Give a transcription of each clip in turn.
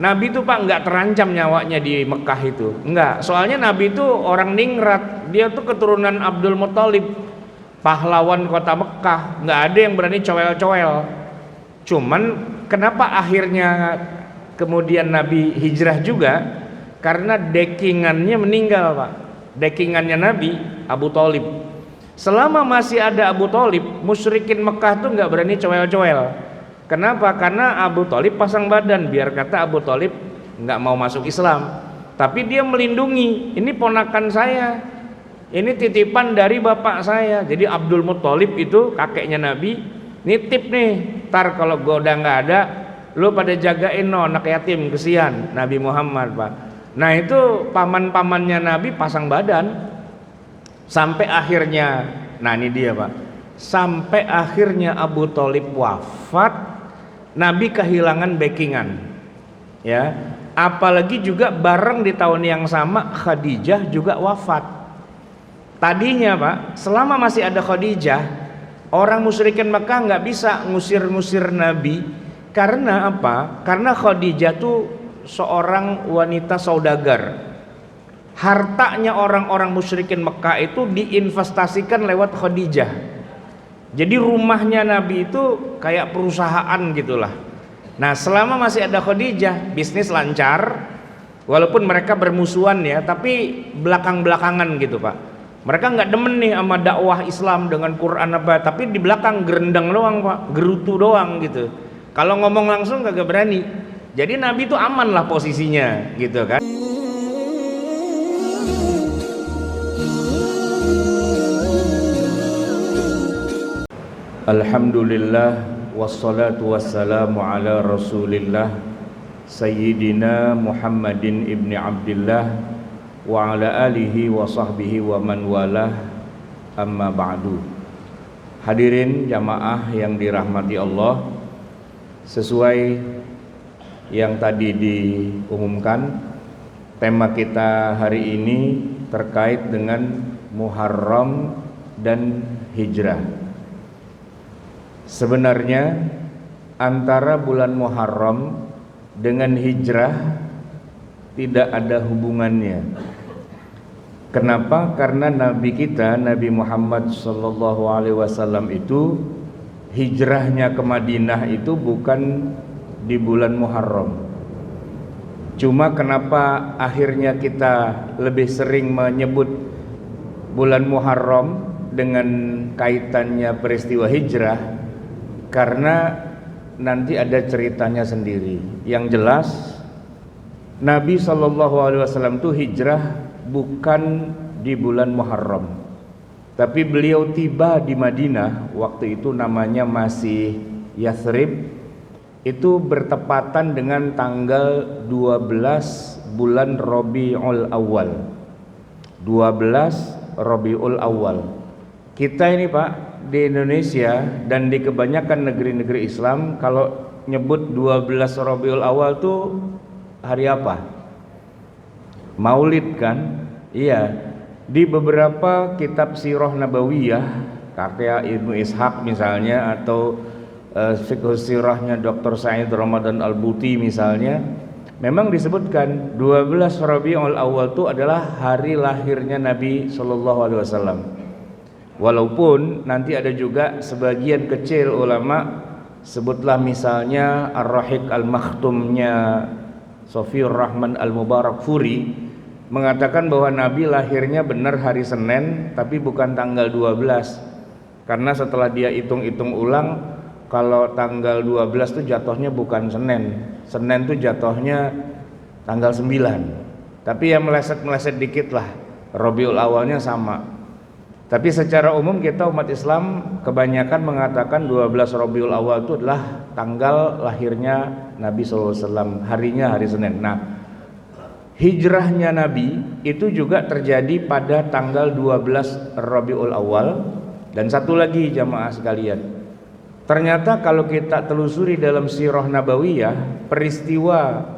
Nabi itu Pak nggak terancam nyawanya di Mekah itu, nggak. Soalnya Nabi itu orang ningrat, dia tuh keturunan Abdul Muthalib, pahlawan kota Mekah. Nggak ada yang berani coel-coel. Cuman kenapa akhirnya kemudian Nabi hijrah juga? Karena dekingannya meninggal Pak. Dekingannya Nabi Abu Thalib. Selama masih ada Abu Thalib, musyrikin Mekah tuh nggak berani coel-coel. Kenapa? Karena Abu Thalib pasang badan, biar kata Abu Thalib nggak mau masuk Islam. Tapi dia melindungi, ini ponakan saya, ini titipan dari bapak saya. Jadi Abdul Muthalib itu kakeknya Nabi, nitip nih, ntar kalau gue udah nggak ada, lu pada jagain no anak yatim, kesian Nabi Muhammad Pak. Nah itu paman-pamannya Nabi pasang badan, sampai akhirnya, nah ini dia Pak, sampai akhirnya Abu Thalib wafat, Nabi kehilangan backingan, ya. Apalagi juga bareng di tahun yang sama Khadijah juga wafat. Tadinya Pak, selama masih ada Khadijah, orang musyrikin Mekah nggak bisa ngusir-ngusir Nabi. Karena apa? Karena Khadijah tuh seorang wanita saudagar. Hartanya orang-orang musyrikin Mekah itu diinvestasikan lewat Khadijah. Jadi rumahnya Nabi itu kayak perusahaan gitulah. Nah selama masih ada Khadijah, bisnis lancar. Walaupun mereka bermusuhan ya, tapi belakang-belakangan gitu Pak. Mereka nggak demen nih sama dakwah Islam dengan Quran apa, tapi di belakang gerendeng doang Pak, gerutu doang gitu. Kalau ngomong langsung kagak berani. Jadi Nabi itu aman lah posisinya gitu kan. Alhamdulillah wassalatu wassalamu ala rasulillah Sayyidina Muhammadin ibni Abdillah wa ala alihi wa sahbihi wa man walah, amma ba'du. Hadirin jamaah yang dirahmati Allah, sesuai yang tadi diumumkan, tema kita hari ini terkait dengan Muharram dan hijrah. Sebenarnya antara bulan Muharram dengan hijrah tidak ada hubungannya. Kenapa? Karena Nabi kita, Nabi Muhammad SAW itu hijrahnya ke Madinah itu bukan di bulan Muharram. Cuma kenapa akhirnya kita lebih sering menyebut bulan Muharram dengan kaitannya peristiwa hijrah? Karena nanti ada ceritanya sendiri. Yang jelas Nabi SAW itu hijrah bukan di bulan Muharram, tapi beliau tiba di Madinah, waktu itu namanya masih Yathrib, itu bertepatan dengan tanggal 12 bulan Rabiul Awal. 12 Rabiul Awal. Kita ini Pak di Indonesia dan di kebanyakan negeri-negeri Islam kalau nyebut 12 Rabiul Awal tuh hari apa? Maulid kan? Iya. Di beberapa kitab Sirah Nabawiyah, karya Ibnu Ishaq misalnya, atau Fiqh Sirahnya Dr. Said Ramadan Al-Buti misalnya, memang disebutkan 12 Rabiul Awal itu adalah hari lahirnya Nabi SAW. Walaupun nanti ada juga sebagian kecil ulama, sebutlah misalnya Ar-Rahiq Al-Makhtumnya Sofiur Rahman Al-Mubarakfuri, mengatakan bahwa Nabi lahirnya benar hari Senin tapi bukan tanggal 12. Karena setelah dia hitung-hitung ulang, kalau tanggal 12 itu jatuhnya bukan Senin. Senin itu jatuhnya tanggal 9. Tapi ya meleset-meleset dikit lah, Rabiul Awalnya sama. Tapi secara umum kita umat Islam kebanyakan mengatakan 12 Rabiul Awal itu adalah tanggal lahirnya Nabi SAW, harinya hari Senin. Nah, hijrahnya Nabi itu juga terjadi pada tanggal 12 Rabiul Awal. Dan satu lagi jamaah sekalian, ternyata kalau kita telusuri dalam Sirah Nabawiyah, peristiwa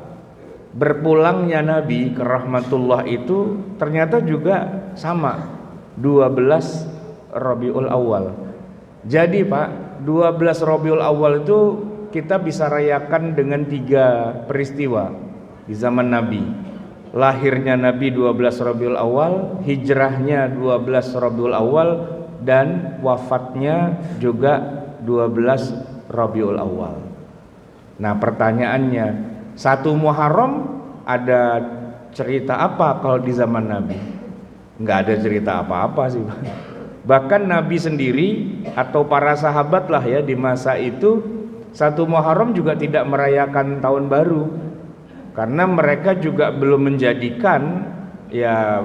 berpulangnya Nabi ke rahmatullah itu ternyata juga sama, 12 Rabiul Awal. Jadi Pak, 12 Rabiul Awal itu kita bisa rayakan dengan 3 peristiwa. di zaman Nabi. Lahirnya Nabi 12 Rabiul Awal, hijrahnya 12 Rabiul Awal, dan wafatnya juga 12 Rabiul Awal. Nah pertanyaannya, 1 Muharram ada cerita apa kalau di zaman Nabi? Nggak ada cerita apa-apa sih. Bahkan Nabi sendiri atau para sahabat lah ya di masa itu 1 Muharram juga tidak merayakan tahun baru, karena mereka juga belum menjadikan ya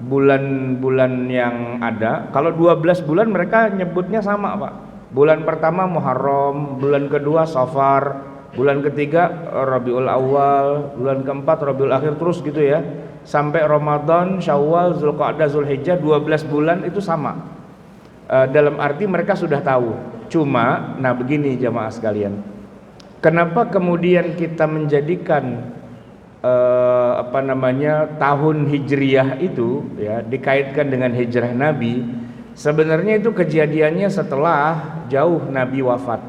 bulan-bulan yang ada. Kalau 12 bulan mereka nyebutnya sama Pak. Bulan pertama Muharram, bulan kedua Safar, bulan ketiga Rabiul Awal, bulan keempat Rabiul Akhir, terus gitu ya. Sampai Ramadan, Syawal, Zulqa'dah, Zulhijjah, 12 bulan itu sama. Dalam arti mereka sudah tahu. Cuma, nah begini jamaah sekalian, kenapa kemudian kita menjadikan tahun Hijriyah itu ya dikaitkan dengan hijrah Nabi? Sebenarnya itu kejadiannya setelah jauh Nabi wafat.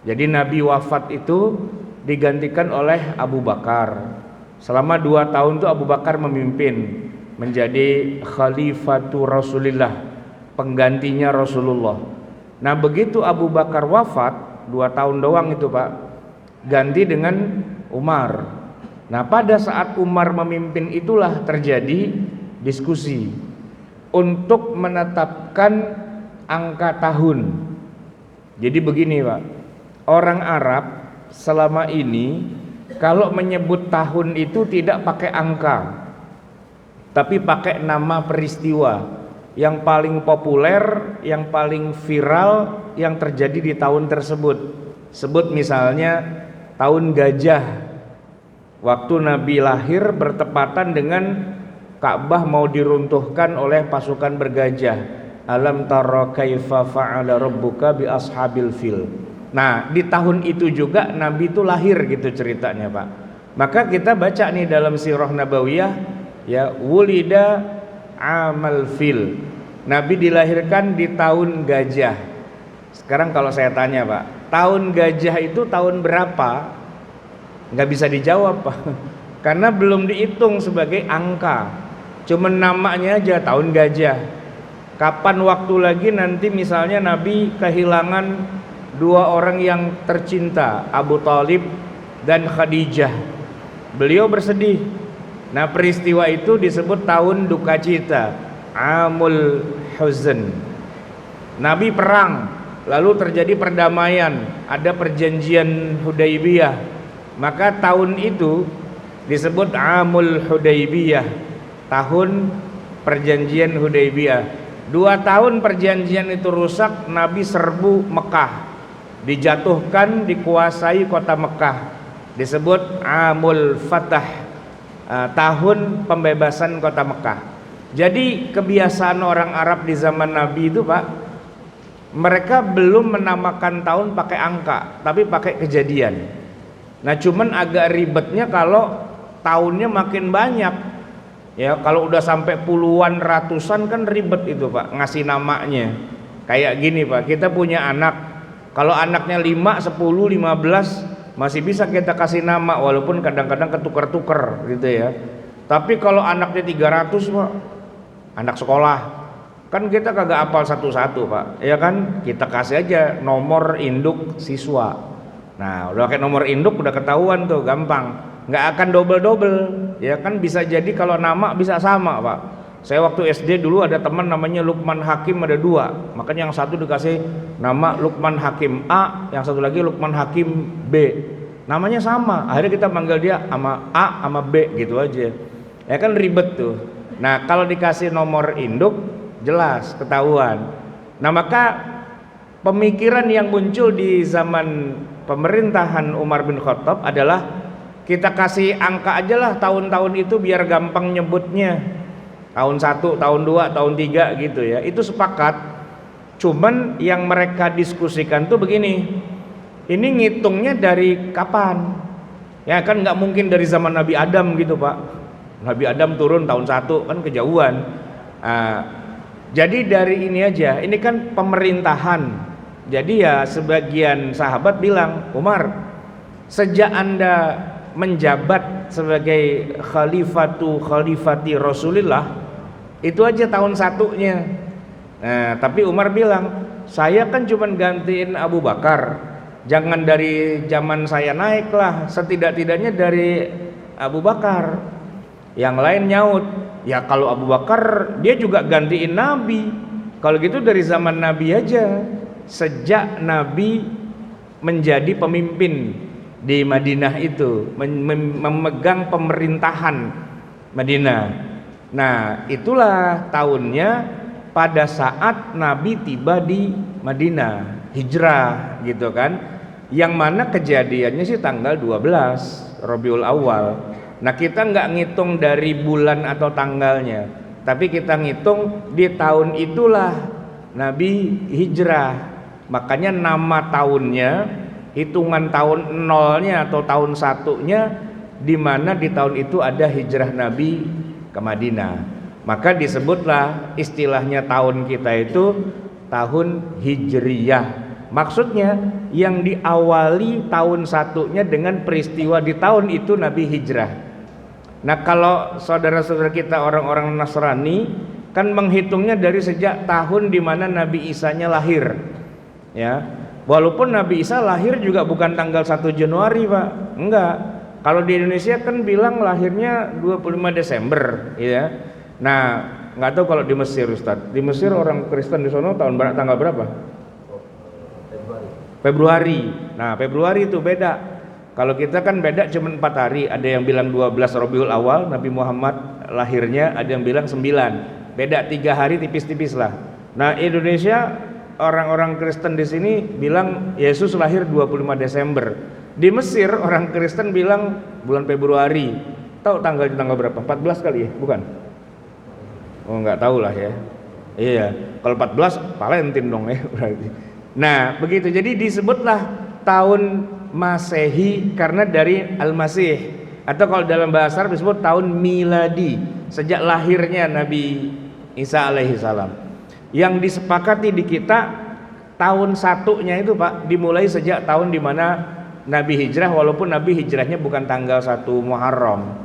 Jadi Nabi wafat itu digantikan oleh Abu Bakar. Selama 2 tahun itu Abu Bakar memimpin, menjadi khalifatu Rasulillah, penggantinya Rasulullah. Nah begitu Abu Bakar wafat, 2 tahun doang itu Pak, ganti dengan Umar. Nah pada saat Umar memimpin itulah terjadi diskusi untuk menetapkan angka tahun. Jadi begini Pak, orang Arab selama ini kalau menyebut tahun itu tidak pakai angka, tapi pakai nama peristiwa yang paling populer, yang paling viral, yang terjadi di tahun tersebut. Sebut misalnya tahun gajah, waktu Nabi lahir bertepatan dengan Ka'bah mau diruntuhkan oleh pasukan bergajah. Alam tara kaifa fa'ala rabbuka bi ashabil fil. Nah di tahun itu juga Nabi itu lahir gitu ceritanya Pak. Maka kita baca nih dalam sirah Nabawiyah ya, wulida amal fil, Nabi dilahirkan di tahun gajah. Sekarang kalau saya tanya Pak, tahun gajah itu tahun berapa? Nggak bisa dijawab Pak, karena belum dihitung sebagai angka, cuman namanya aja tahun gajah. Kapan waktu lagi nanti misalnya Nabi kehilangan 2 orang yang tercinta, Abu Thalib dan Khadijah, beliau bersedih. Nah peristiwa itu disebut tahun duka cita, Amul Huzn. Nabi perang, lalu terjadi perdamaian, ada perjanjian Hudaybiyah, maka tahun itu disebut Amul Hudaybiyah, tahun perjanjian Hudaybiyah. 2 tahun perjanjian itu rusak, Nabi serbu Mekah, dijatuhkan, dikuasai kota Mekah, disebut Amul Fatah, tahun pembebasan kota Mekah. Jadi kebiasaan orang Arab di zaman Nabi itu Pak, mereka belum menamakan tahun pakai angka, tapi pakai kejadian. Nah cuman agak ribetnya kalau tahunnya makin banyak ya, kalau udah sampai puluhan, ratusan kan ribet itu Pak ngasih namanya. Kayak gini Pak, kita punya anak, kalau anaknya 5, 10, 15 masih bisa kita kasih nama, walaupun kadang-kadang ketuker-tuker gitu ya. Tapi kalau anaknya 300 Pak, anak sekolah, kan kita kagak hafal satu-satu Pak, ya kan? Kita kasih aja nomor induk siswa. Nah udah kayak nomor induk udah ketahuan tuh, gampang, nggak akan double-double ya kan. Bisa jadi kalau nama bisa sama Pak. Saya waktu SD dulu ada teman namanya Lukman Hakim, ada 2, makanya yang satu dikasih nama Lukman Hakim A, yang satu lagi Lukman Hakim B, namanya sama, akhirnya kita panggil dia sama A sama B gitu aja ya kan, ribet tuh. Nah kalau dikasih nomor induk jelas ketahuan. Nah maka pemikiran yang muncul di zaman pemerintahan Umar bin Khattab adalah kita kasih angka aja lah tahun-tahun itu biar gampang nyebutnya, tahun 1, tahun 2, tahun 3 gitu ya. Itu sepakat. Cuman yang mereka diskusikan tuh begini, ini ngitungnya dari kapan? Ya kan nggak mungkin dari zaman Nabi Adam gitu Pak. Nabi Adam turun tahun 1 kan kejauhan. Jadi dari ini aja, ini kan pemerintahan. Jadi ya sebagian sahabat bilang, Umar, sejak Anda menjabat sebagai khalifati Rasulullah itu aja tahun satunya. Nah, tapi Umar bilang, saya kan cuma gantiin Abu Bakar, jangan dari zaman saya naik lah, setidak-tidaknya dari Abu Bakar. Yang lain nyaut, ya kalau Abu Bakar dia juga gantiin Nabi, kalau gitu dari zaman Nabi aja, sejak Nabi menjadi pemimpin di Madinah itu, memegang pemerintahan Madinah. Nah, itulah tahunnya pada saat Nabi tiba di Madinah, hijrah gitu kan. Yang mana kejadiannya sih tanggal 12 Rabiul Awal. Nah, kita nggak ngitung dari bulan atau tanggalnya, tapi kita ngitung di tahun itulah Nabi hijrah. Makanya nama tahunnya, hitungan tahun nolnya atau tahun satunya, di mana di tahun itu ada hijrah Nabi ke Madinah. Maka disebutlah istilahnya tahun kita itu tahun Hijriyah. Maksudnya yang diawali tahun satunya dengan peristiwa di tahun itu Nabi hijrah. Nah, kalau saudara-saudara kita orang-orang Nasrani kan menghitungnya dari sejak tahun di mana Nabi Isa-nya lahir. Ya, walaupun Nabi Isa lahir juga bukan tanggal 1 Januari, Pak. Enggak. Kalau di Indonesia kan bilang lahirnya 25 Desember, ya. Nah, nggak tahu kalau di Mesir, Ustaz. Di Mesir orang Kristen di sono tanggal berapa? Februari. Nah, Februari itu beda. Kalau kita kan beda cuma 4 hari. Ada yang bilang 12 Rabiul Awal Nabi Muhammad lahirnya, ada yang bilang 9. Beda 3 hari tipis-tipis lah. Nah, Indonesia orang-orang Kristen di sini bilang Yesus lahir 25 Desember. Di Mesir orang Kristen bilang bulan Februari. Tahu tanggal berapa? 14 kali ya? Bukan? Oh, nggak tahu lah ya. Iya, kalau 14 Valentine dong ya berarti. Nah, begitu. Jadi disebutlah tahun Masehi karena dari Al-Masih, atau kalau dalam bahasa Arab disebut tahun miladi, sejak lahirnya Nabi Isa alaihi salam. Yang disepakati di kita tahun satunya itu, Pak, dimulai sejak tahun dimana Nabi hijrah, walaupun Nabi hijrahnya bukan tanggal 1 Muharram.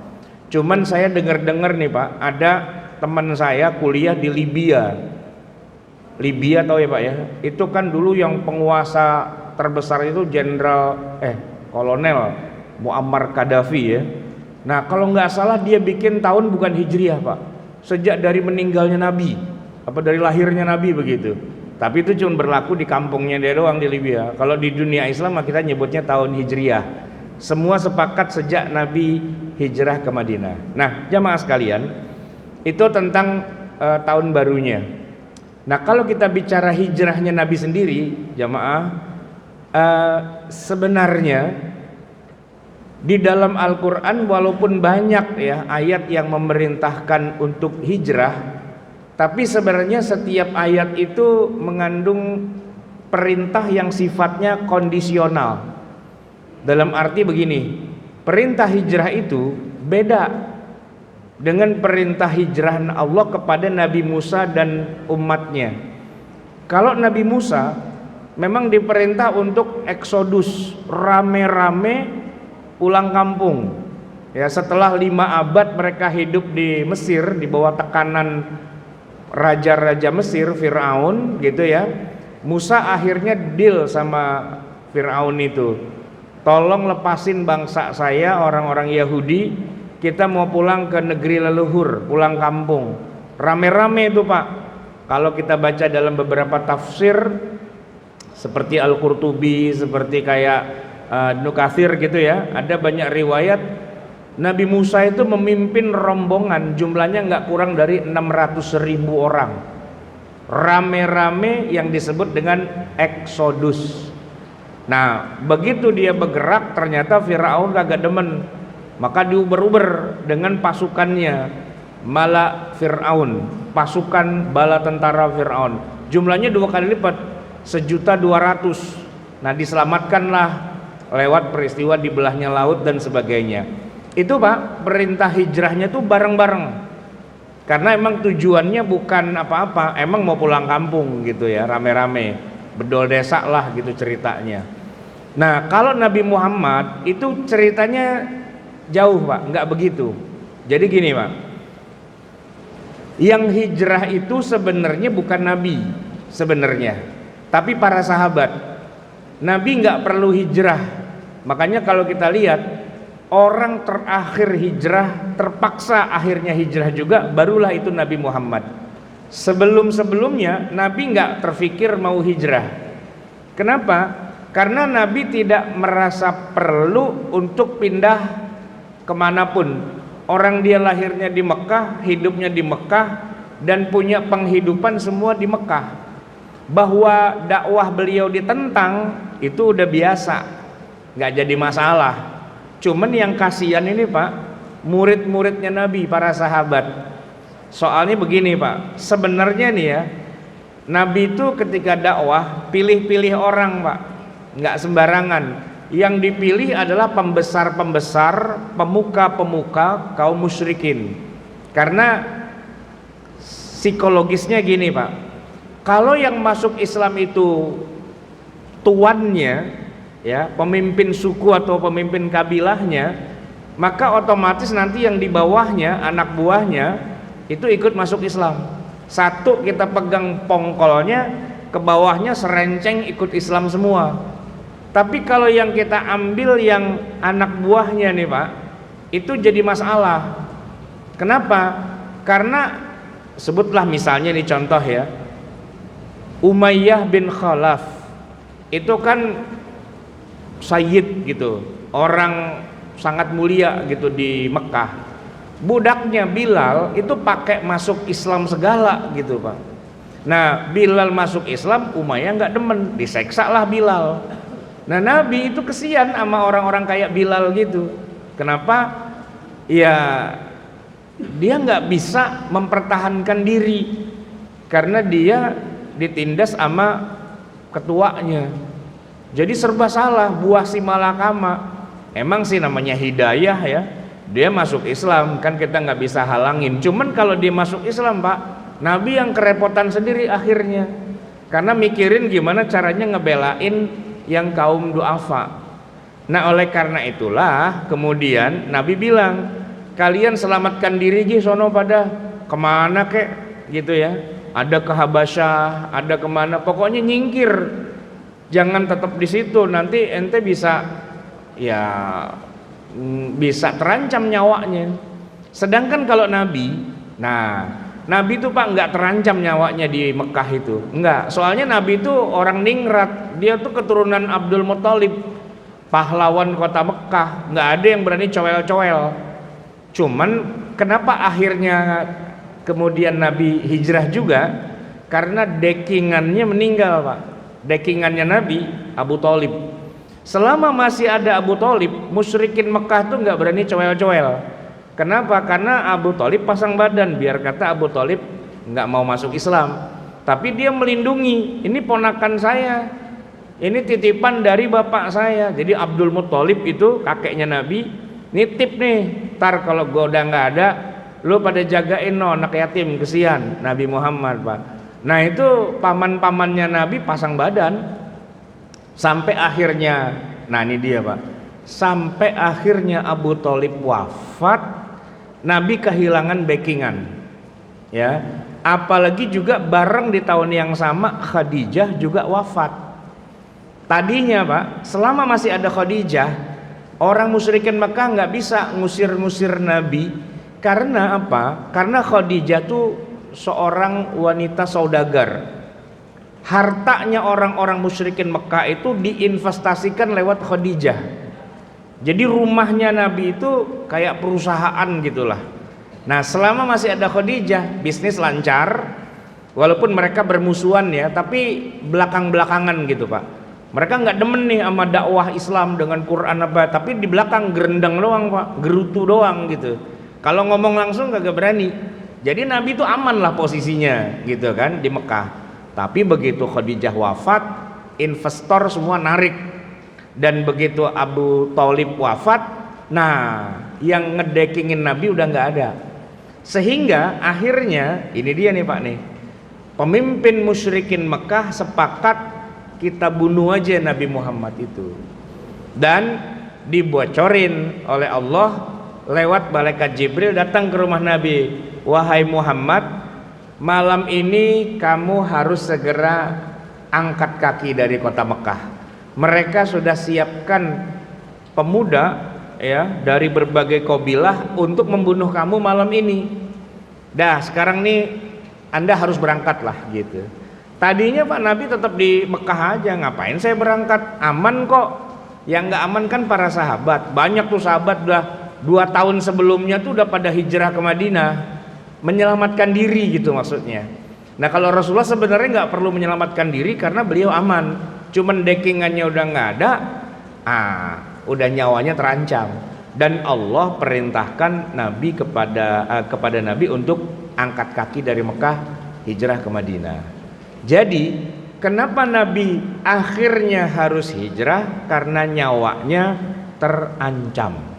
Cuman saya dengar-dengar nih, Pak, ada teman saya kuliah di Libya. Libya tahu ya, Pak ya? Itu kan dulu yang penguasa terbesar itu kolonel Muammar Gaddafi ya. Nah, kalau nggak salah dia bikin tahun bukan hijriah, Pak. Sejak dari meninggalnya Nabi, apa dari lahirnya Nabi begitu. Tapi itu cuma berlaku di kampungnya dia doang di Libya. Kalau di dunia Islam kita nyebutnya tahun hijriah. Semua sepakat sejak Nabi hijrah ke Madinah. Nah, jamaah sekalian, itu tentang tahun barunya. Nah, kalau kita bicara hijrahnya Nabi sendiri, jamaah, sebenarnya di dalam Al-Quran walaupun banyak ya ayat yang memerintahkan untuk hijrah, tapi sebenarnya setiap ayat itu mengandung perintah yang sifatnya kondisional. Dalam arti begini, perintah hijrah itu beda dengan perintah hijrah Allah kepada Nabi Musa dan umatnya. Kalau Nabi Musa memang diperintah untuk eksodus, rame-rame pulang kampung. Ya, setelah 5 abad mereka hidup di Mesir di bawah tekanan raja-raja Mesir, Fir'aun gitu ya. Musa akhirnya deal sama Fir'aun itu. Tolong lepasin bangsa saya, orang-orang Yahudi. Kita mau pulang ke negeri leluhur, pulang kampung. Rame-rame itu, Pak. Kalau kita baca dalam beberapa tafsir seperti Al-Qurtubi, seperti kayak Ibnu Katsir gitu ya, ada banyak riwayat Nabi Musa itu memimpin rombongan jumlahnya nggak kurang dari 600.000 orang. Rame-rame yang disebut dengan eksodus. Nah, begitu dia bergerak ternyata Firaun kagak demen. Maka diuber-uber dengan pasukannya, Mala Fir'aun, pasukan bala tentara Fir'aun. Jumlahnya 2 kali lipat, 1.200.000. Nah, diselamatkanlah lewat peristiwa dibelahnya laut dan sebagainya. Itu, Pak, perintah hijrahnya tuh bareng-bareng. Karena emang tujuannya bukan apa-apa, emang mau pulang kampung gitu ya, rame-rame, bedol desa lah gitu ceritanya. Nah, kalau Nabi Muhammad itu ceritanya Jauh Pak, nggak begitu. Jadi gini Pak, yang hijrah itu sebenarnya bukan Nabi sebenarnya, tapi para sahabat. Nabi nggak perlu hijrah. Makanya kalau kita lihat orang terakhir hijrah, terpaksa akhirnya hijrah juga, barulah itu Nabi Muhammad. Sebelum-sebelumnya Nabi nggak terfikir mau hijrah. Kenapa? Karena Nabi tidak merasa perlu untuk pindah kemanapun. Orang dia lahirnya di Mekah, hidupnya di Mekah, dan punya penghidupan semua di Mekah. Bahwa dakwah beliau ditentang itu udah biasa, nggak jadi masalah. Cuman yang kasihan ini Pak, murid-muridnya Nabi, para sahabat. Soalnya begini Pak, sebenarnya nih ya, Nabi itu ketika dakwah pilih-pilih orang Pak, nggak sembarangan. Yang dipilih adalah pembesar-pembesar, pemuka-pemuka kaum musyrikin. Karena psikologisnya gini Pak, kalau yang masuk Islam itu tuannya, ya, pemimpin suku atau pemimpin kabilahnya, maka otomatis nanti yang di bawahnya, anak buahnya itu ikut masuk Islam. Satu kita pegang pongkolnya, ke bawahnya serenceng ikut Islam semua. Tapi kalau yang kita ambil yang anak buahnya nih Pak, itu jadi masalah. Kenapa? Karena sebutlah misalnya nih contoh ya, Umayyah bin Khalaf itu kan sayyid gitu, orang sangat mulia gitu di Mekah. Budaknya Bilal itu pakai masuk Islam segala gitu Pak. Nah Bilal masuk Islam, Umayyah nggak demen, diseksa lah Bilal. Nah Nabi itu kesian sama orang-orang kayak Bilal gitu. Kenapa? Ya dia nggak bisa mempertahankan diri karena dia ditindas sama ketuanya. Jadi serba salah, buah si malakama. Emang sih namanya hidayah ya, dia masuk Islam kan kita nggak bisa halangin. Cuman kalau dia masuk Islam Pak, Nabi yang kerepotan sendiri akhirnya, karena mikirin gimana caranya ngebelain yang kaum duafa. Nah oleh karena itulah kemudian Nabi bilang, kalian selamatkan diri sono pada kemana kek gitu ya, ada ke Habasyah, ada kemana, pokoknya nyingkir, jangan tetap di situ, nanti ente bisa ya bisa terancam nyawanya. Sedangkan kalau Nabi, nah Nabi itu Pak nggak terancam nyawanya di Mekah itu, enggak. Soalnya Nabi itu orang ningrat, dia tuh keturunan Abdul Muthalib, pahlawan kota Mekah, nggak ada yang berani coel-coel. Cuman kenapa akhirnya kemudian Nabi hijrah juga? Karena dekingannya meninggal Pak. Dekingannya Nabi Abu Thalib. Selama masih ada Abu Thalib, musyrikin Mekah tuh nggak berani coel-coel. Kenapa? Karena Abu Thalib pasang badan, biar kata Abu Thalib nggak mau masuk Islam. Tapi dia melindungi, ini ponakan saya, ini titipan dari bapak saya. Jadi Abdul Muthalib itu kakeknya Nabi, nitip nih, ntar kalau gue udah nggak ada, lu pada jagain no anak yatim, kesian Nabi Muhammad Pak. Nah itu paman-pamannya Nabi pasang badan sampai akhirnya, nah ini dia Pak, sampai akhirnya Abu Thalib wafat, Nabi kehilangan backingan ya. Apalagi juga bareng di tahun yang sama Khadijah juga wafat. Tadinya Pak, selama masih ada Khadijah, orang musyrikin Mekah nggak bisa ngusir-ngusir Nabi. Karena apa? Karena Khadijah tuh seorang wanita saudagar. Hartanya orang-orang musyrikin Mekah itu diinvestasikan lewat Khadijah. Jadi rumahnya Nabi itu kayak perusahaan gitulah. Nah selama masih ada Khadijah, bisnis lancar. Walaupun mereka bermusuhan ya, tapi belakang-belakangan gitu Pak. Mereka nggak demen nih sama dakwah Islam dengan Quran apa, tapi di belakang gerendang doang Pak, gerutu doang gitu. Kalau ngomong langsung kagak berani. Jadi Nabi itu aman lah posisinya gitu kan di Mekah. Tapi begitu Khadijah wafat, investor semua narik. Dan begitu Abu Thalib wafat, nah yang ngedekingin Nabi udah nggak ada. Sehingga akhirnya ini dia nih Pak nih, pemimpin musyrikin Mekah sepakat kita bunuh aja Nabi Muhammad itu. Dan dibocorin oleh Allah lewat malaikat Jibril datang ke rumah Nabi, wahai Muhammad, malam ini kamu harus segera angkat kaki dari kota Mekah. Mereka sudah siapkan pemuda ya dari berbagai kabilah untuk membunuh kamu malam ini. Dah sekarang nih Anda harus berangkatlah gitu. Tadinya Pak Nabi tetap di Mekah aja, ngapain saya berangkat, aman kok. Yang nggak aman kan para sahabat. Banyak tuh sahabat udah 2 tahun sebelumnya tuh udah pada hijrah ke Madinah, menyelamatkan diri gitu maksudnya. Nah kalau Rasulullah sebenarnya nggak perlu menyelamatkan diri karena beliau aman, cuman deckingannya udah nggak ada, udah nyawanya terancam. Dan Allah perintahkan Nabi kepada Nabi untuk angkat kaki dari Mekah hijrah ke Madinah. Jadi kenapa Nabi akhirnya harus hijrah? Karena nyawanya terancam.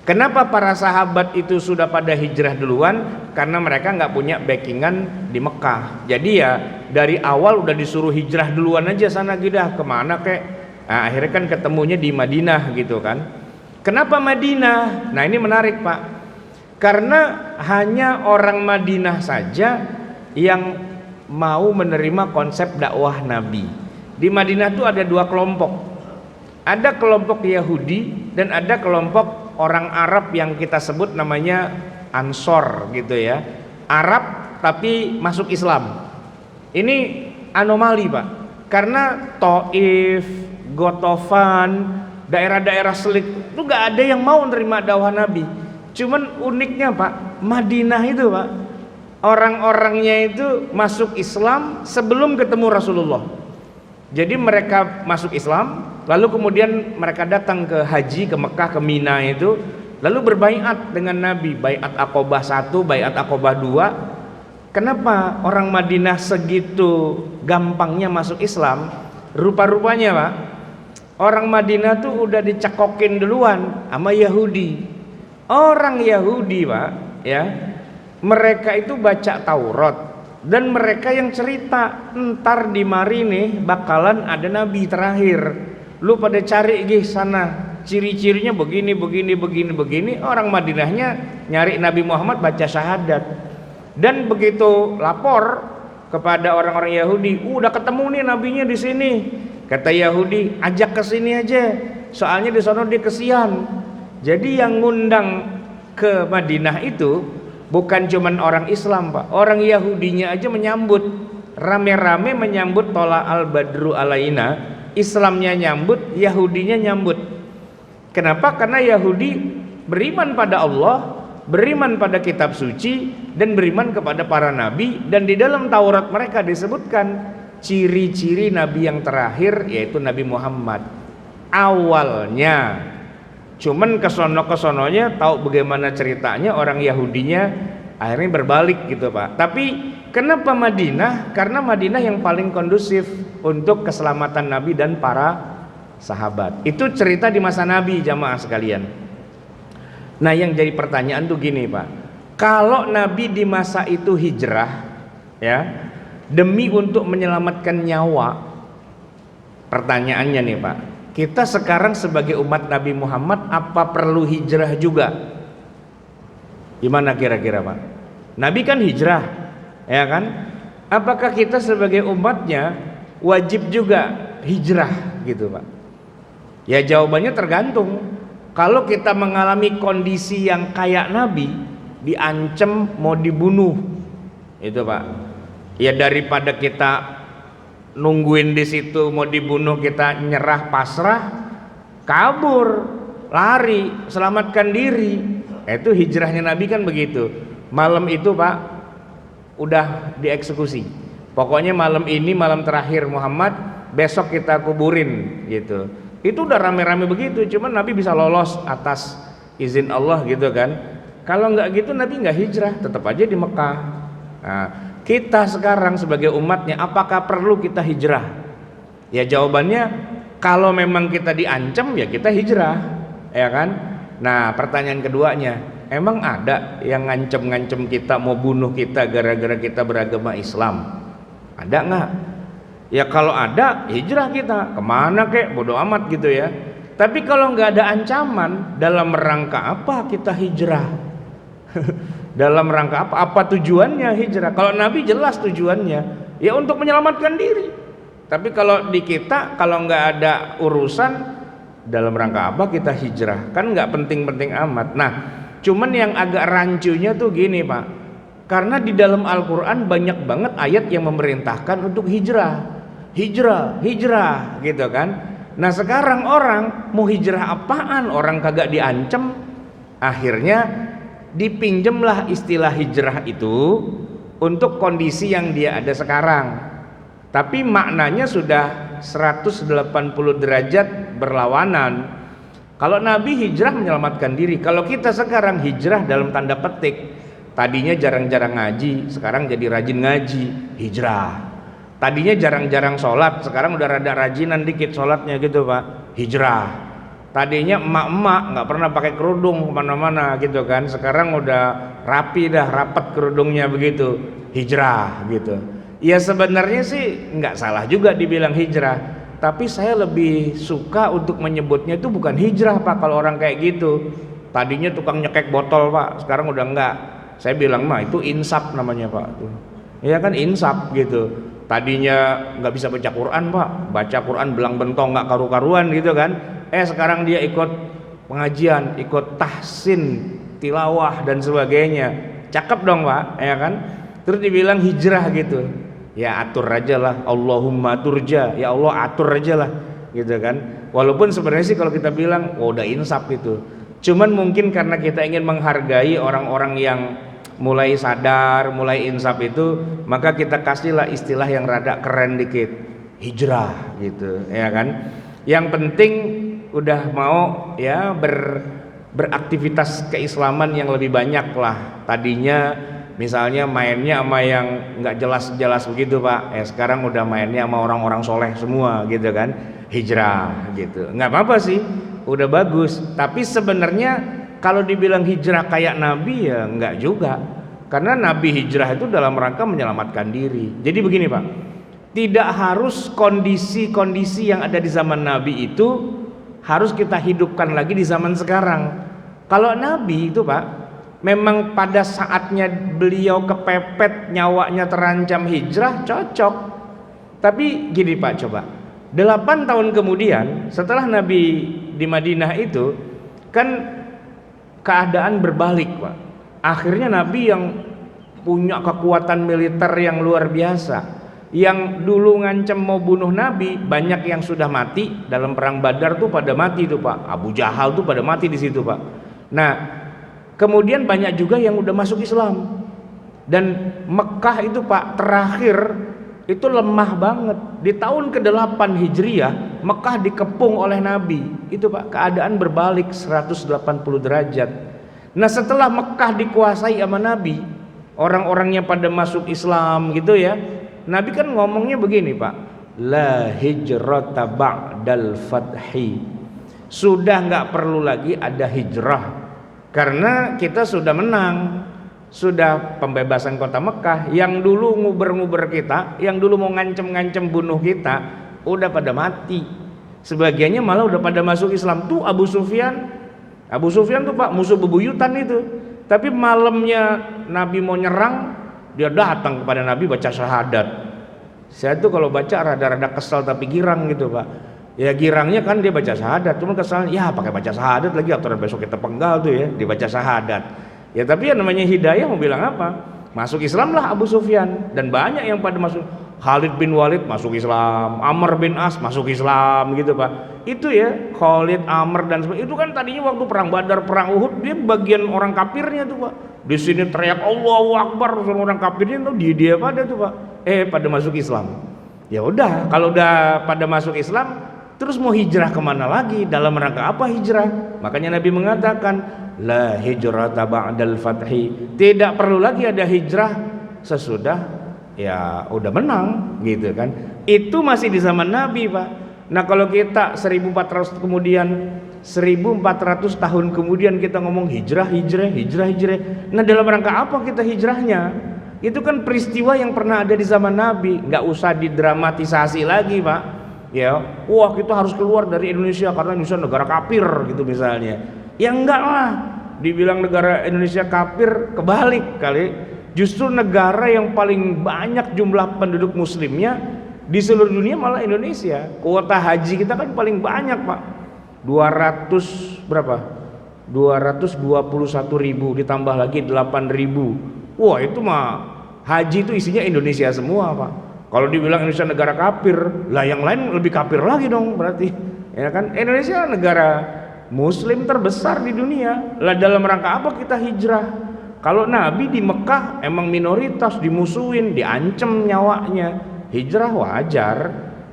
Kenapa para sahabat itu sudah pada hijrah duluan? Karena mereka nggak punya backingan di Mekah. Jadi ya dari awal udah disuruh hijrah duluan aja sana gitu, kemana kek. Nah, akhirnya kan ketemunya di Madinah gitu kan. Kenapa Madinah? Nah ini menarik Pak. Karena hanya orang Madinah saja yang mau menerima konsep dakwah Nabi. Di Madinah itu ada 2 kelompok. Ada kelompok Yahudi dan ada kelompok orang Arab yang kita sebut namanya Ansor gitu ya. Arab tapi masuk Islam. Ini anomali Pak. Karena Taif, Gotofan, daerah-daerah Selik itu gak ada yang mau menerima dakwah Nabi. Cuman uniknya Pak, Madinah itu Pak, orang-orangnya itu masuk Islam sebelum ketemu Rasulullah. Jadi mereka masuk Islam, lalu kemudian mereka datang ke haji ke Mekah, ke Mina itu, lalu berbaiat dengan Nabi, baiat Aqobah 1, baiat Aqobah 2. Kenapa orang Madinah segitu gampangnya masuk Islam? Rupa-rupanya Pak, orang Madinah tuh udah dicekokin duluan sama Yahudi. Orang Yahudi Pak ya, mereka itu baca Taurat dan mereka yang cerita ntar di mari nih bakalan ada nabi terakhir, lu pada cari gih sana ciri-cirinya begini. Orang Madinahnya nyari Nabi Muhammad baca syahadat, dan begitu lapor kepada orang-orang Yahudi, udah ketemu nih nabinya di sini. Kata Yahudi, ajak ke sini aja, soalnya di sono dia kesian. Jadi yang ngundang ke Madinah itu bukan cuman orang Islam Pak, orang Yahudinya aja menyambut, rame-rame menyambut Tola al-Badru alaina. Islamnya nyambut, Yahudinya nyambut. Kenapa? Karena Yahudi beriman pada Allah, beriman pada kitab suci, dan beriman kepada para nabi. Dan di dalam Taurat mereka disebutkan ciri-ciri nabi yang terakhir yaitu Nabi Muhammad. Awalnya cuman kesono-kesononya tahu bagaimana ceritanya, orang Yahudinya akhirnya berbalik gitu Pak. Tapi kenapa Madinah? Karena Madinah yang paling kondusif untuk keselamatan Nabi dan para sahabat. Itu cerita di masa Nabi, jamaah sekalian. Nah yang jadi pertanyaan tuh gini Pak, kalau Nabi di masa itu hijrah ya demi untuk menyelamatkan nyawa, pertanyaannya nih Pak, kita sekarang sebagai umat Nabi Muhammad apa perlu hijrah juga? Gimana kira-kira Pak? Nabi kan hijrah, ya kan? Apakah kita sebagai umatnya wajib juga hijrah gitu Pak? Ya jawabannya tergantung. Kalau kita mengalami kondisi yang kayak Nabi, diancam mau dibunuh, itu Pak. Ya daripada kita nungguin di situ mau dibunuh, kita nyerah pasrah, kabur, lari, selamatkan diri. Itu hijrahnya Nabi kan begitu. Malam itu Pak udah dieksekusi. Pokoknya malam ini malam terakhir Muhammad, besok kita kuburin gitu. Itu udah rame-rame begitu. Cuman Nabi bisa lolos atas izin Allah gitu kan. Kalau nggak gitu Nabi nggak hijrah, tetap aja di Mekah. Nah, kita sekarang sebagai umatnya apakah perlu kita hijrah? Ya jawabannya kalau memang kita diancam ya kita hijrah, ya kan? Nah pertanyaan keduanya, emang ada yang ngancem-ngancem kita mau bunuh kita gara-gara kita beragama Islam? Ada nggak? Ya kalau ada hijrah kita, kemana kek, bodo amat gitu ya. Tapi kalau nggak ada ancaman, dalam rangka apa kita hijrah? Dalam rangka apa? Apa tujuannya hijrah? Kalau Nabi jelas tujuannya, ya untuk menyelamatkan diri. Tapi kalau di kita, kalau nggak ada urusan, dalam rangka apa kita hijrah? Kan nggak penting-penting amat. Nah, cuman yang agak rancunya tuh gini Pak, karena di dalam Al-Quran banyak banget ayat yang memerintahkan untuk hijrah, hijrah gitu kan. Nah sekarang orang mau hijrah apaan? Orang kagak diancam, akhirnya dipinjemlah istilah hijrah itu untuk kondisi yang dia ada sekarang. Tapi maknanya sudah 180 derajat berlawanan. Kalau Nabi hijrah menyelamatkan diri, kalau kita sekarang hijrah dalam tanda petik. Tadinya jarang-jarang ngaji, sekarang jadi rajin ngaji, hijrah. Tadinya jarang-jarang sholat, sekarang udah rada rajinan dikit sholatnya gitu Pak, hijrah. Tadinya emak-emak nggak pernah pakai kerudung kemana-mana gitu kan, sekarang udah rapi dah, rapat kerudungnya begitu, hijrah gitu. Ya sebenarnya sih nggak salah juga dibilang hijrah, tapi saya lebih suka untuk menyebutnya itu bukan hijrah Pak. Kalau orang kayak gitu, tadinya tukang nyekek botol Pak, sekarang udah enggak. Saya bilang mah itu insaf namanya Pak. Ya kan insaf gitu. Tadinya nggak bisa baca Quran Pak, baca Quran belang bentong nggak karu-karuan gitu kan. Sekarang dia ikut pengajian, ikut tahsin, tilawah dan sebagainya. Cakep dong Pak, ya kan? Terus dibilang hijrah gitu. Ya atur aja lah, Allahumma turja, ya Allah atur aja lah gitu kan. Walaupun sebenarnya sih kalau kita bilang udah insaf itu, cuman mungkin karena kita ingin menghargai orang-orang yang mulai sadar, mulai insaf itu, maka kita kasihlah istilah yang rada keren dikit, hijrah gitu ya kan. Yang penting udah mau ya beraktivitas keislaman yang lebih banyak lah. Tadinya misalnya mainnya sama yang nggak jelas-jelas begitu Pak, sekarang udah mainnya sama orang-orang soleh semua gitu kan, hijrah gitu. Nggak apa-apa sih, udah bagus. Tapi sebenarnya kalau dibilang hijrah kayak Nabi ya nggak juga, karena Nabi hijrah itu dalam rangka menyelamatkan diri. Jadi begini Pak, tidak harus kondisi-kondisi yang ada di zaman Nabi itu harus kita hidupkan lagi di zaman sekarang. Kalau Nabi itu Pak, memang pada saatnya beliau kepepet, nyawanya terancam hijrah, cocok. Tapi gini Pak, coba 8 tahun kemudian setelah Nabi di Madinah itu kan keadaan berbalik Pak. Akhirnya Nabi yang punya kekuatan militer yang luar biasa, yang dulu ngancam mau bunuh Nabi, banyak yang sudah mati dalam perang Badar tuh pada mati tuh Pak. Abu Jahal tuh pada mati di situ Pak. Nah kemudian banyak juga yang udah masuk Islam. Dan Mekah itu Pak terakhir itu lemah banget. Di tahun ke-8 Hijriah Mekah dikepung oleh Nabi. Itu Pak keadaan berbalik 180 derajat. Nah setelah Mekah dikuasai sama Nabi, orang-orangnya pada masuk Islam gitu ya, Nabi kan ngomongnya begini Pak, la hijrata ba'dal fathi. Sudah nggak perlu lagi ada hijrah, karena kita sudah menang, sudah pembebasan kota Mekah. Yang dulu nguber-nguber kita, yang dulu mau ngancem-ngancem bunuh kita, udah pada mati. Sebagiannya malah udah pada masuk Islam. Tuh Abu Sufyan tuh Pak musuh bebuyutan itu. Tapi malamnya Nabi mau nyerang, dia datang kepada Nabi baca syahadat. Saya tuh kalau baca rada-rada kesal tapi girang gitu Pak. Ya girangnya kan dia baca syahadat, cuma kesal ya pakai baca syahadat lagi, atau besok kita penggal tuh ya dibaca syahadat. Ya tapi yang namanya hidayah mau bilang apa? Masuk Islam lah Abu Sufyan, dan banyak yang pada masuk. Khalid bin Walid masuk Islam, Amr bin As masuk Islam gitu Pak. Itu ya Khalid, Amr dan sebagainya. Itu kan tadinya waktu perang Badar, perang Uhud dia bagian orang kafirnya tuh Pak. Di sini teriak Allahu Akbar, sama orang kafirnya tuh dia pada tuh Pak. Pada masuk Islam. Ya udah, kalau udah pada masuk Islam, terus mau hijrah kemana lagi? Dalam rangka apa hijrah? Makanya Nabi mengatakan la hijrata ba'dal fathi. Tidak perlu lagi ada hijrah sesudah ya udah menang gitu kan. Itu masih di zaman Nabi Pak. Nah kalau kita 1400 kemudian, 1400 tahun kemudian kita ngomong hijrah. Nah dalam rangka apa kita hijrahnya? Itu kan peristiwa yang pernah ada di zaman Nabi, nggak usah didramatisasi lagi Pak. ya, wah kita harus keluar dari Indonesia karena Indonesia negara kafir gitu misalnya. Ya enggak lah, dibilang negara Indonesia kafir, kebalik kali. Justru negara yang paling banyak jumlah penduduk muslimnya di seluruh dunia malah Indonesia. Kuota haji kita kan paling banyak Pak, 200 berapa? 221.000 ditambah lagi 8.000. Wah itu mah haji itu isinya Indonesia semua Pak. Kalau dibilang Indonesia negara kafir, lah yang lain lebih kafir lagi dong berarti. Ya kan? Indonesia negara Muslim terbesar di dunia. Lah dalam rangka apa kita hijrah? Kalau Nabi di Mekah emang minoritas, dimusuhin, diancam nyawanya. Hijrah wajar.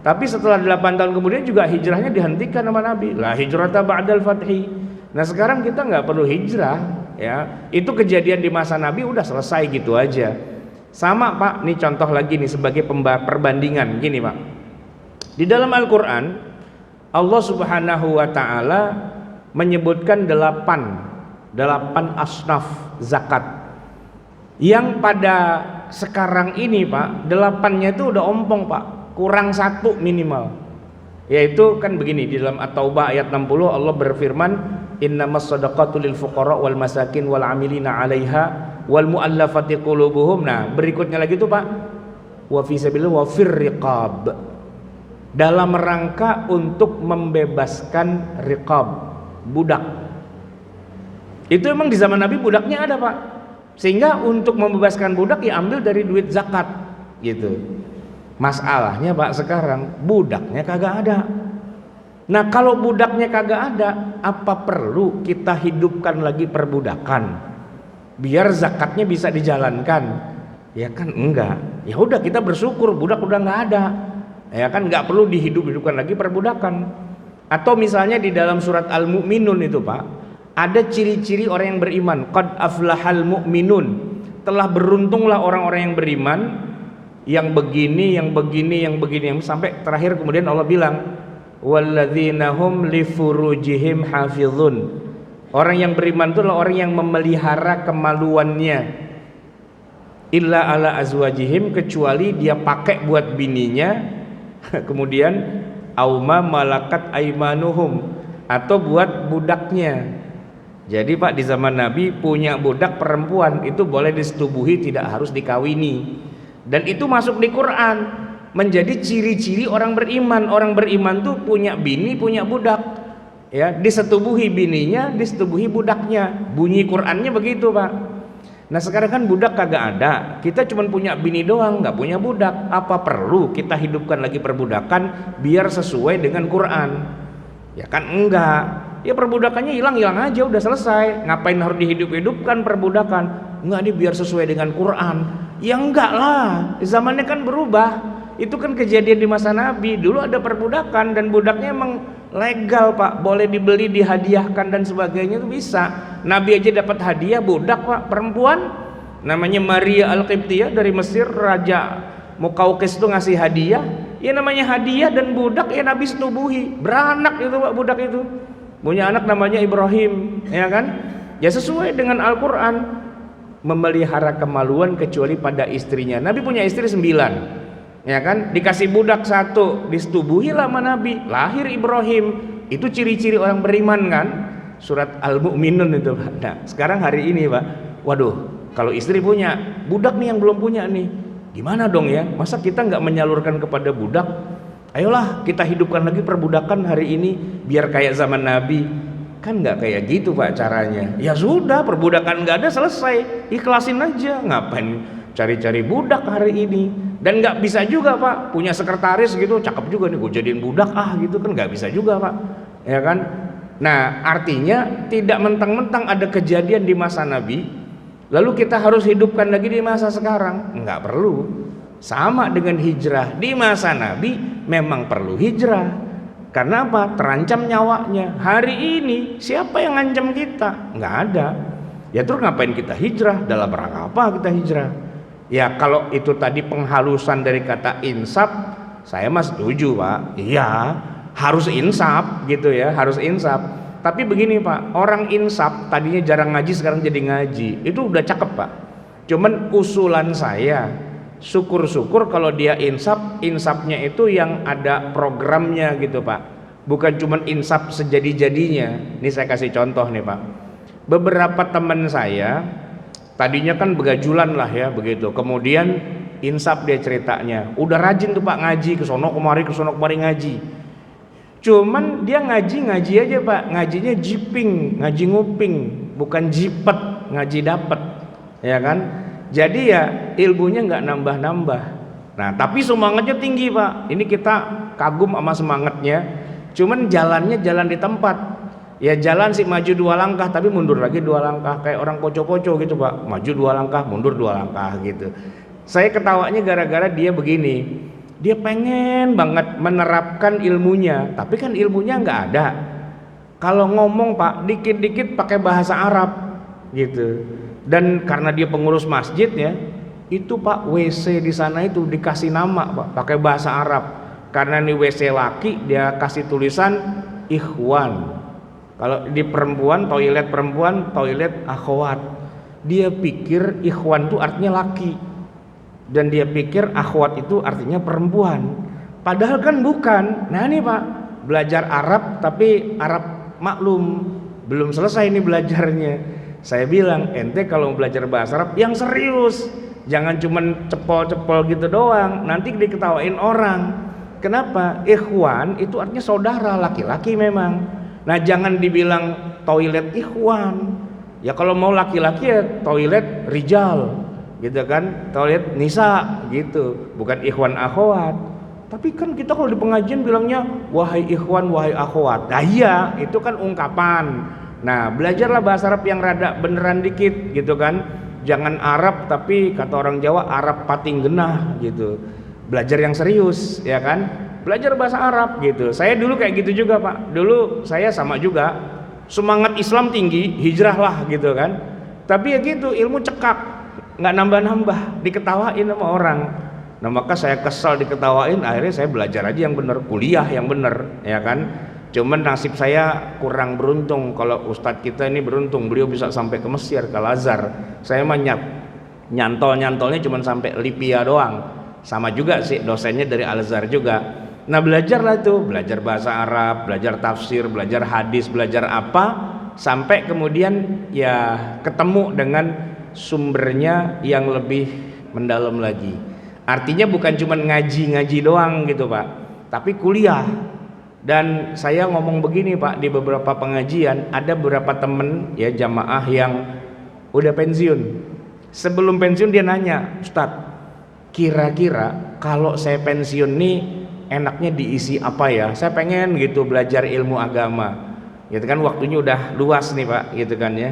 Tapi setelah 8 tahun kemudian juga hijrahnya dihentikan sama Nabi. La hijrata ba'dal fathi. Nah sekarang kita nggak perlu hijrah, ya. Itu kejadian di masa Nabi udah selesai gitu aja. Sama Pak, nih contoh lagi nih sebagai perbandingan gini Pak. Di dalam Al-Quran Allah Subhanahu wa ta'ala menyebutkan 8 asnaf zakat yang pada sekarang ini Pak, 8-nya itu udah ompong Pak, kurang 1 minimal. Yaitu kan begini, di dalam At-Taubah ayat 60 Allah berfirman, innamas shadaqatu lil fuqara wal masakin wal amilina 'alaiha wal mu'allafati qulubuhum. Nah, berikutnya lagi tuh Pak, wa fi sabilillah wa fir riqab. Dalam rangka untuk membebaskan riqab, budak. Itu emang di zaman Nabi budaknya ada Pak. Sehingga untuk membebaskan budak ya ambil dari duit zakat gitu. Masalahnya Pak sekarang budaknya kagak ada. Nah kalau budaknya kagak ada, apa perlu kita hidupkan lagi perbudakan biar zakatnya bisa dijalankan? Ya kan enggak. Ya udah kita bersyukur budak udah nggak ada. Ya kan nggak perlu dihidupkan lagi perbudakan. Atau misalnya di dalam surat Al-Mu'minun itu Pak, ada ciri-ciri orang yang beriman. Qad aflahal mu'minun. Telah beruntunglah orang-orang yang beriman, yang begini, yang begini, yang begini, sampai terakhir kemudian Allah bilang walladzina hum li furujihim hafizun. Orang yang beriman itu adalah orang yang memelihara kemaluannya. Illa ala azwajihim, kecuali dia pakai buat bininya. Kemudian auma malakat aimanuhum, atau buat budaknya. Jadi Pak di zaman Nabi punya budak perempuan itu boleh disetubuhi, tidak harus dikawini. Dan itu masuk di Quran menjadi ciri-ciri orang beriman. Orang beriman tuh punya bini, punya budak. Ya, disetubuhi bininya, disetubuhi budaknya. Bunyi Qurannya begitu, Pak. Nah, sekarang kan budak kagak ada. Kita cuma punya bini doang, nggak punya budak. Apa perlu kita hidupkan lagi perbudakan biar sesuai dengan Quran? Ya kan enggak. Ya perbudakannya hilang-hilang aja udah selesai. Ngapain harus dihidup-hidupkan perbudakan? Enggak, ini biar sesuai dengan Quran. Ya enggak lah, zamannya kan berubah. Itu kan kejadian di masa Nabi. Dulu ada perbudakan dan budaknya emang legal Pak, boleh dibeli, dihadiahkan dan sebagainya itu bisa. Nabi aja dapat hadiah budak Pak, perempuan namanya Maria Al-Qibtiyah dari Mesir, Raja Mukaukis itu ngasih hadiah. Ya namanya hadiah dan budak ya Nabi setubuhi. Beranak itu Pak budak itu. Punya anak namanya Ibrahim, ya kan? Ya sesuai dengan Al-Qur'an. Memelihara kemaluan kecuali pada istrinya. Nabi punya istri 9, ya kan? Dikasih budak 1, disetubuhi sama Nabi, lahir Ibrahim. Itu ciri-ciri orang beriman kan? Surat Al-Mu'minun itu Pak. Nah sekarang hari ini Pak, waduh, kalau istri punya, budak nih yang belum punya nih, gimana dong ya? Masa kita nggak menyalurkan kepada budak? Ayolah kita hidupkan lagi perbudakan hari ini biar kayak zaman Nabi. Kan nggak kayak gitu Pak caranya. Ya sudah, perbudakan nggak ada, selesai, ikhlasin aja. Ngapain cari-cari budak hari ini? Dan nggak bisa juga Pak punya sekretaris gitu, cakep juga nih gue jadiin budak gitu kan nggak bisa juga Pak, ya kan? Nah artinya tidak mentang-mentang ada kejadian di masa Nabi lalu kita harus hidupkan lagi di masa sekarang. Nggak perlu. Sama dengan hijrah, di masa Nabi memang perlu hijrah. Karena apa? Terancam nyawanya. Hari ini siapa yang ngancam kita? Nggak ada. Ya terus ngapain kita hijrah? Dalam rangka apa kita hijrah? Ya kalau itu tadi penghalusan dari kata insaf, saya mas setuju Pak. Iya, harus insaf gitu ya, harus insaf. Tapi begini Pak, orang insaf tadinya jarang ngaji sekarang jadi ngaji. Itu udah cakep Pak. Cuman usulan saya, syukur-syukur kalau dia insaf, insafnya itu yang ada programnya gitu Pak, bukan cuman insaf sejadi-jadinya. Ini saya kasih contoh nih Pak, beberapa teman saya tadinya kan begajulan lah ya begitu, kemudian insaf dia ceritanya, udah rajin tuh Pak ngaji, ke sono kemari ngaji. Cuman dia ngaji aja Pak, ngajinya jiping, ngaji nguping, bukan jipet, ngaji dapet, ya kan? Jadi ya ilmunya nggak nambah-nambah. Nah tapi semangatnya tinggi Pak. Ini kita kagum sama semangatnya. Cuman jalannya jalan di tempat. Ya jalan sih maju 2 langkah tapi mundur lagi 2 langkah, kayak orang poco-poco gitu Pak. Maju 2 langkah, mundur 2 langkah gitu. Saya ketawanya gara-gara dia begini. Dia pengen banget menerapkan ilmunya, tapi kan ilmunya nggak ada. Kalau ngomong Pak, dikit-dikit pakai bahasa Arab gitu. Dan karena dia pengurus masjid ya, itu Pak WC di sana itu dikasih nama Pak, pakai bahasa Arab. Karena ini WC laki, dia kasih tulisan Ikhwan. Kalau di perempuan, toilet akhwat. Dia pikir Ikhwan itu artinya laki. Dan dia pikir akhwat itu artinya perempuan, padahal kan bukan. Nah ini Pak, belajar Arab tapi Arab maklum, belum selesai ini belajarnya. Saya bilang, ente kalau belajar bahasa Arab yang serius, jangan cuman cepol-cepol gitu doang, nanti diketawain orang. Kenapa? Ikhwan itu artinya saudara, laki-laki memang. Nah jangan dibilang toilet ikhwan, ya kalau mau laki-laki ya toilet rijal gitu kan, toilet nisa gitu, bukan ikhwan akhwat. Tapi kan kita kalau di pengajian bilangnya wahai ikhwan, wahai akhwat. Nah iya, itu kan ungkapan. Nah belajarlah bahasa Arab yang rada beneran dikit gitu kan. Jangan Arab tapi kata orang Jawa Arab pating genah gitu. Belajar yang serius ya kan, belajar bahasa Arab gitu. Saya dulu kayak gitu juga Pak. Dulu saya sama juga, semangat Islam tinggi, hijrah lah gitu kan. Tapi ya gitu, ilmu cekak, nggak nambah-nambah, diketawain sama orang. Nah maka saya kesal diketawain, akhirnya saya belajar aja yang bener, kuliah yang bener ya kan. Cuman nasib saya kurang beruntung. Kalau ustadz kita ini beruntung, beliau bisa sampai ke Mesir, ke Al-Azhar. Saya mah nyantolnya cuman sampai Libya doang. Sama juga sih dosennya dari Al-Azhar juga. Nah belajarlah tuh, belajar bahasa Arab, belajar tafsir, belajar hadis, belajar apa, sampai kemudian ya ketemu dengan sumbernya yang lebih mendalam lagi. Artinya bukan cuma ngaji doang gitu Pak, tapi kuliah. Dan saya ngomong begini Pak, di beberapa pengajian ada beberapa temen ya jamaah yang udah pensiun. Sebelum pensiun dia nanya, Ustadz, kira-kira kalau saya pensiun nih enaknya diisi apa ya? Saya pengen gitu belajar ilmu agama. Gitu kan waktunya udah luas nih Pak, gitu kan ya.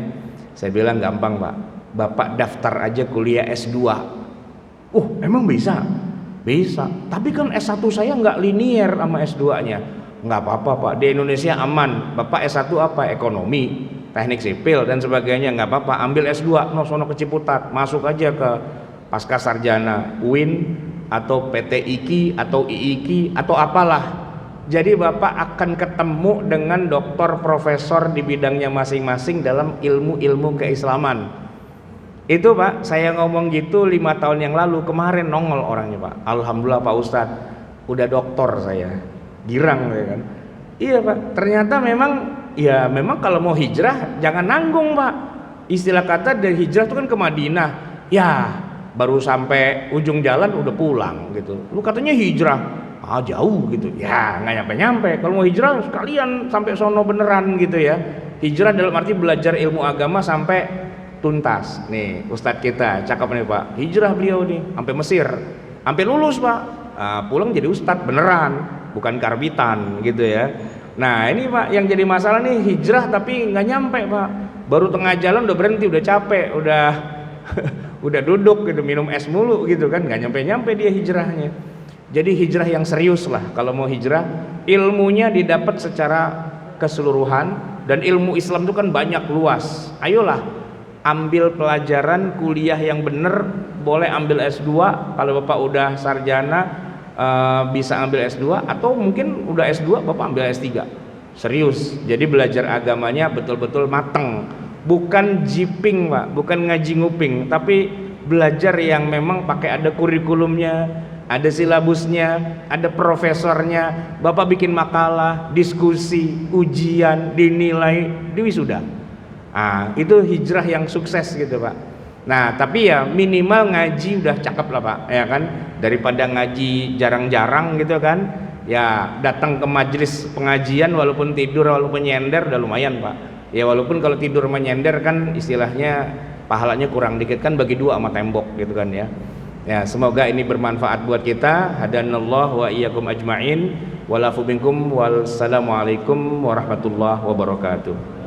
Saya bilang gampang Pak. Bapak daftar aja kuliah S2. Emang bisa? Bisa. Tapi kan S1 saya nggak linier sama S2-nya. Nggak apa-apa Pak, di Indonesia aman. Bapak S1 apa? Ekonomi, teknik sipil dan sebagainya, nggak apa-apa. Ambil S2, sono ke Ciputat, masuk aja ke pasca sarjana UIN atau PT IKI atau IIKI atau apalah. Jadi Bapak akan ketemu dengan doktor profesor di bidangnya masing-masing dalam ilmu-ilmu keislaman. Itu Pak, saya ngomong gitu 5 tahun yang lalu, kemarin nongol orangnya Pak. Alhamdulillah Pak Ustadz, udah doktor saya. Girang ya kan. Iya Pak, ternyata memang kalau mau hijrah jangan nanggung Pak. Istilah kata dari hijrah itu kan ke Madinah. Ya, baru sampai ujung jalan udah pulang gitu. Lu katanya hijrah, jauh gitu. Ya, nggak nyampe-nyampe. Kalau mau hijrah sekalian sampai sono beneran gitu ya. Hijrah dalam arti belajar ilmu agama sampai tuntas. Nih ustadz kita cakep nih Pak, hijrah beliau nih sampai Mesir, sampai lulus Pak. Pulang jadi ustadz beneran, bukan karbitan gitu ya. Nah ini Pak yang jadi masalah nih, hijrah tapi nggak nyampe Pak, baru tengah jalan udah berhenti, udah capek, udah udah duduk gitu minum es mulu gitu kan, nggak nyampe dia hijrahnya. Jadi hijrah yang serius lah kalau mau hijrah, ilmunya didapat secara keseluruhan. Dan ilmu Islam itu kan banyak luas. Ayolah ambil pelajaran kuliah yang bener. Boleh ambil S2 kalau Bapak udah sarjana, bisa ambil S2, atau mungkin udah S2 Bapak ambil S3. Serius, jadi belajar agamanya betul-betul mateng, bukan jiping Pak, bukan ngaji nguping, tapi belajar yang memang pakai ada kurikulumnya, ada silabusnya, ada profesornya. Bapak bikin makalah, diskusi, ujian, dinilai, diwisuda. Itu hijrah yang sukses gitu Pak. Nah tapi ya minimal ngaji udah cakep lah Pak, ya kan, daripada ngaji jarang-jarang gitu kan. Ya datang ke majelis pengajian walaupun tidur walaupun nyender udah lumayan Pak. Ya walaupun kalau tidur sama nyender kan istilahnya pahalanya kurang dikit kan, bagi dua sama tembok gitu kan ya. Ya semoga ini bermanfaat buat kita. Hadanallahu wa iyyakum ajmain. Walafu minkum. Wassalamualaikum warahmatullahi wabarakatuh.